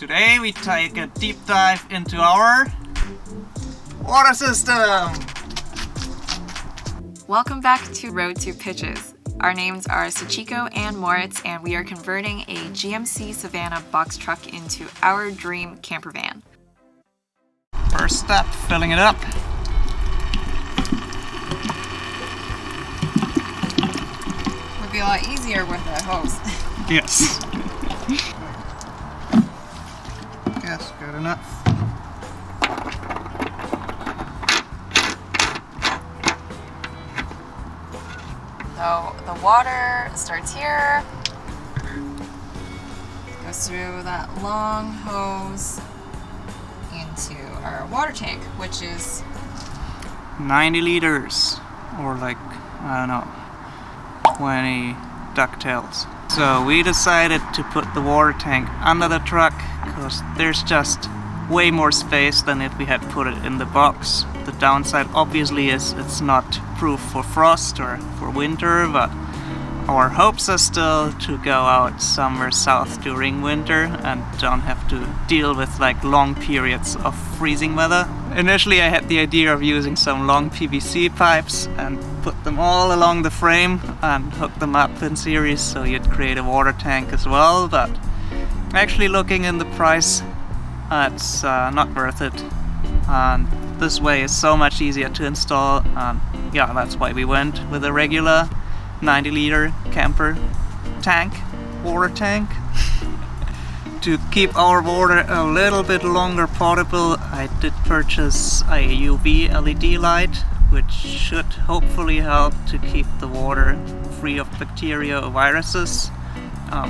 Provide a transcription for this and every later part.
Today we take a deep dive into our water system. Welcome back to Road to Pitches. Our names are Chiko and Moritz, and we are converting a GMC Savana box truck into our dream camper van. First step, filling it up. Would be a lot easier with a hose. Yes. Yes, good enough. So the water starts here, goes through that long hose into our water tank, which is 90 liters, or like, I don't know, 20 ducktails. So we decided to put the water tank under the truck because there's just way more space than if we had put it in the box. The downside obviously is it's not proof for frost or for winter, but our hopes are still to go out somewhere south during winter and don't have to deal with like long periods of freezing weather. Initially I had the idea of using some long PVC pipes and put them all along the frame and hook them up in series so you'd create a water tank as well, but actually looking in the price, it's not worth it. And this way is so much easier to install, and yeah, that's why we went with a regular 90 liter camper tank, water tank. To keep our water a little bit longer potable, I did purchase a UV LED light, which should hopefully help to keep the water free of bacteria or viruses.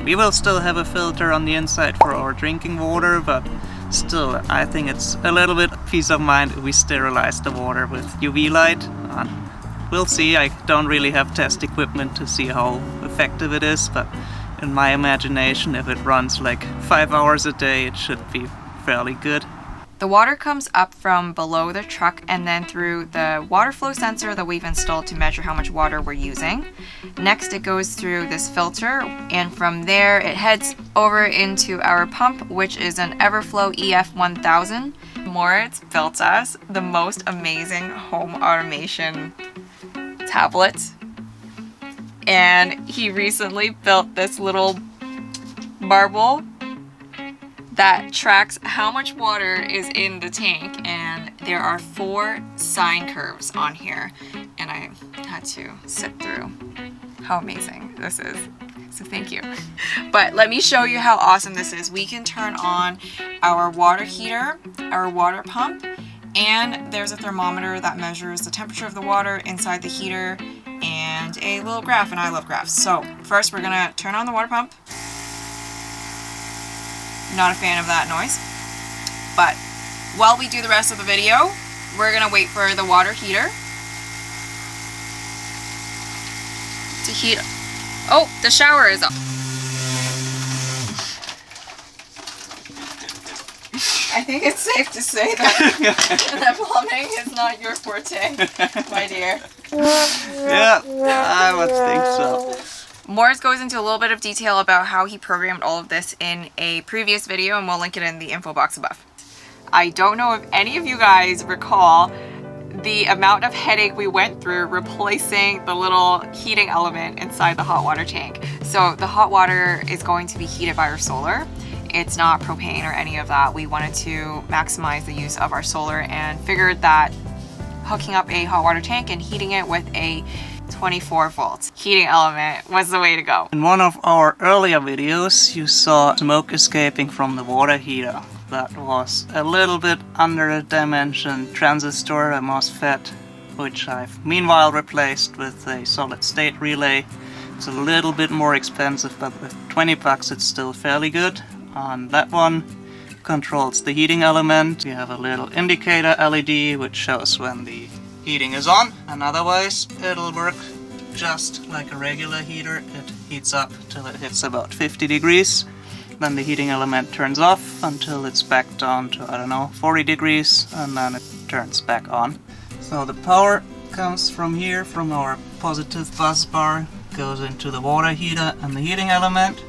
We will still have a filter on the inside for our drinking water, but still, I think it's a little bit peace of mind if we sterilize the water with UV light. We'll see. I don't really have test equipment to see how effective it is, but in my imagination, if it runs like 5 hours a day, it should be fairly good. the water comes up from below the truck and then through the water flow sensor that we've installed to measure how much water we're using. Next, it goes through this filter, and from there it heads over into our pump, which is an Everflow EF1000. Moritz built us the most amazing home automation tablet, and he recently built this little marble that tracks how much water is in the tank, and there are 4 sine curves on here, and I had to sit through how amazing this is. So thank you. But let me show you how awesome this is. We can turn on our water heater, our water pump, and there's a thermometer that measures the temperature of the water inside the heater, and a little graph, and I love graphs. So first we're gonna turn on the water pump. Not a fan of that noise. But while we do the rest of the video, we're gonna wait for the water heater to heat. Oh, the shower is up. I think it's safe to say that that plumbing is not your forte, my dear. Yeah, I would think so. Moritz goes into a little bit of detail about how he programmed all of this in a previous video, and we'll link it in the info box above. I don't know if any of you guys recall the amount of headache we went through replacing the little heating element inside the hot water tank. So the hot water is going to be heated by our solar. It's not propane or any of that. We wanted to maximize the use of our solar and figured that hooking up a hot water tank and heating it with a 24 volt heating element was the way to go. In one of our earlier videos, you saw smoke escaping from the water heater. That was a little bit under a dimension transistor, a MOSFET, which I've meanwhile replaced with a solid state relay. It's a little bit more expensive, but with 20 bucks it's still fairly good. And that one controls the heating element. You have a little indicator LED which shows when the heating is on, and otherwise it'll work just like a regular heater. It heats up till it hits about 50 degrees. Then the heating element turns off until it's back down to, I don't know, 40 degrees, and then it turns back on. So the power comes from here, from our positive bus bar, goes into the water heater, and the heating element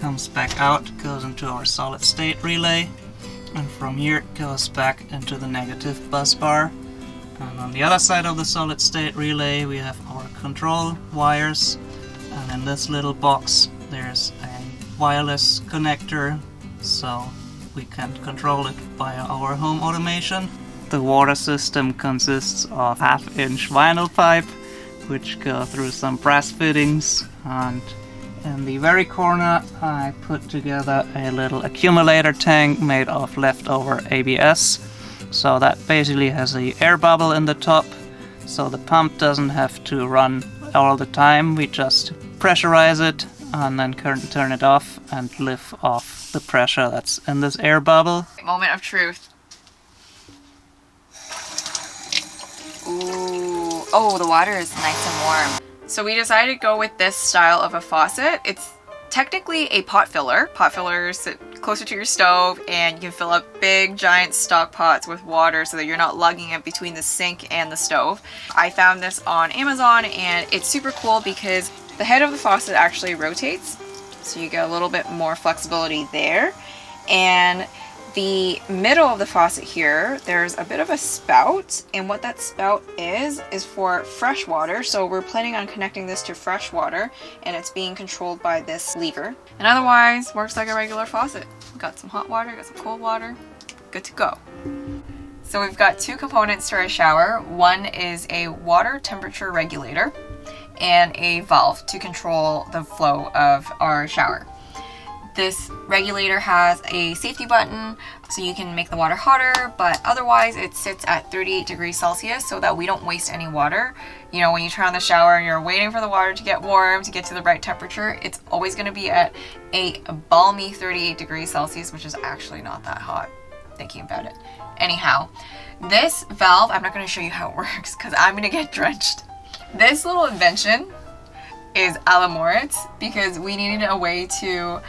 comes back out, goes into our solid state relay, and from here it goes back into the negative bus bar. And on the other side of the solid state relay we have our control wires, and in this little box there's a wireless connector, so we can control it via our home automation. The water system consists of 1/2-inch vinyl pipe, which go through some brass fittings, and in the very corner I put together a little accumulator tank made of leftover ABS. So that basically has an air bubble in the top, so the pump doesn't have to run all the time. We just pressurize it and then turn it off and lift off the pressure that's in this air bubble. Moment of truth. Ooh, oh, the water is nice and warm. So we decided to go with this style of a faucet. It's technically a pot filler. Pot fillers sit closer to your stove, and you can fill up big giant stock pots with water so that you're not lugging it between the sink and the stove. I found this on Amazon, and it's super cool because the head of the faucet actually rotates, so you get a little bit more flexibility there. And the middle of the faucet here, there's a bit of a spout, and what that spout is for fresh water. So we're planning on connecting this to fresh water, and it's being controlled by this lever. And otherwise, works like a regular faucet. Got some hot water, got some cold water, good to go. So we've got two components to our shower. One is a water temperature regulator and a valve to control the flow of our shower. This regulator has a safety button so you can make the water hotter, but otherwise it sits at 38 degrees Celsius so that we don't waste any water. You know, when you turn on the shower and you're waiting for the water to get warm, to get to the right temperature, it's always going to be at a balmy 38 degrees Celsius, which is actually not that hot, thinking about it. Anyhow, this valve, I'm not going to show you how it works because I'm going to get drenched. This little invention is a la Moritz because we needed a way to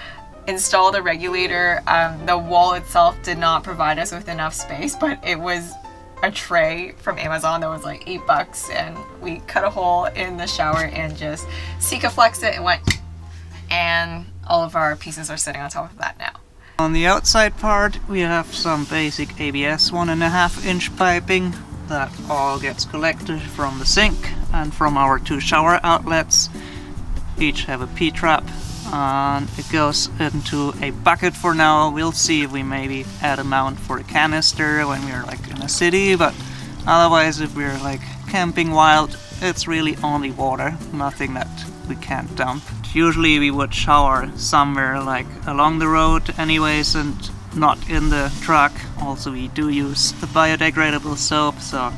install the regulator. The wall itself did not provide us with enough space, but it was a tray from Amazon that was like $8, and we cut a hole in the shower and just Sikaflex it and went, and all of our pieces are sitting on top of that now. On the outside part we have some basic ABS 1.5-inch piping that all gets collected from the sink and from our two shower outlets. Each have a P-trap, and it goes into a bucket for now. We'll see if we maybe add a mount for a canister when we're like in a city, but otherwise if we're like camping wild, it's really only water, nothing that we can't dump. Usually we would shower somewhere like along the road anyways and not in the truck. Also we do use the biodegradable soap, so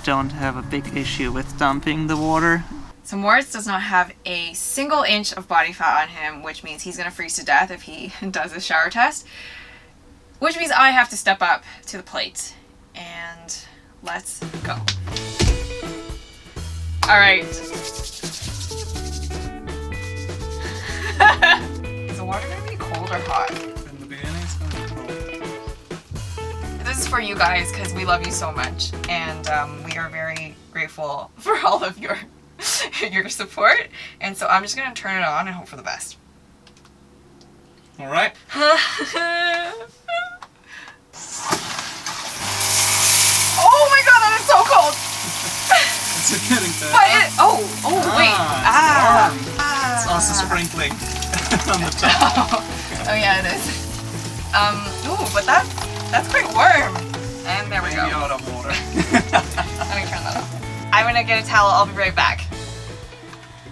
don't have a big issue with dumping the water. So Moritz does not have a single inch of body fat on him, which means he's going to freeze to death if he does a shower test. Which means I have to step up to the plate. And let's go. Alright. Is the water going to be cold or hot? In the beginning it's going to be cold. This is for you guys because we love you so much. And we are very grateful for all of your support, and so I'm just gonna turn it on and hope for the best. All right. Oh my god, that is so cold. Is it getting better? But wait. It's also sprinkling on the top. Oh yeah, it is. But that's quite warm. And there we go. Maybe out of water. Let me turn that off. I'm gonna get a towel. I'll be right back.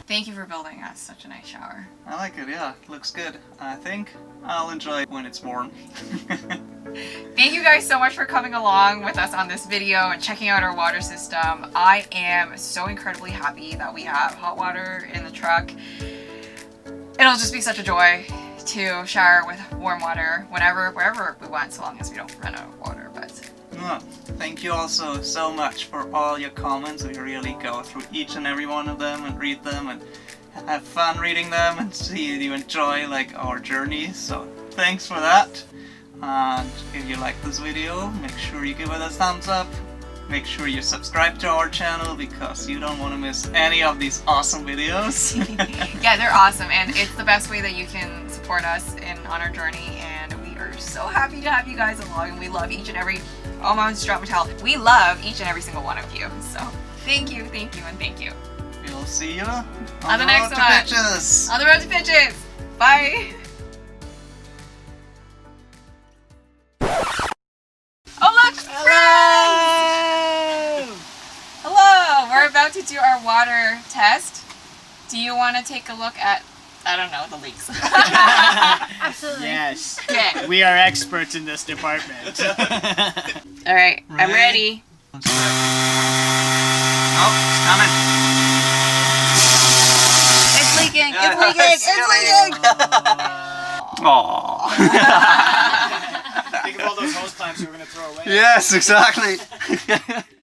Thank you for building us such a nice shower. I like it, yeah. It looks good. I think I'll enjoy it when it's warm. Thank you guys so much for coming along with us on this video and checking out our water system. I am so incredibly happy that we have hot water in the truck. It'll just be such a joy to shower with warm water whenever, wherever we want, so long as we don't run out of water. But thank you also so much for all your comments. We really go through each and every one of them and read them and have fun reading them and see you enjoy like our journey. So thanks for that. And if you like this video, make sure you give it a thumbs up. Make sure you subscribe to our channel because you don't want to miss any of these awesome videos. yeah, they're awesome, and it's the best way that you can support support us on our journey, and we are so happy to have you guys along, and we love each and every, oh my God, we love each and every single one of you. So thank you, and thank you. We'll see you On the next road to one. pitches. On the road to pitches. Bye. Oh look, friends! Hello. We're about to do our water test. Do you want to take a look at, I don't know, the leaks? Absolutely. Yes. Okay. We are experts in this department. All right. I'm ready. Oh, it's coming. It's leaking. It's leaking. It's leaking. Aww. Think of all those hose clamps you were going to throw away. Yes, exactly.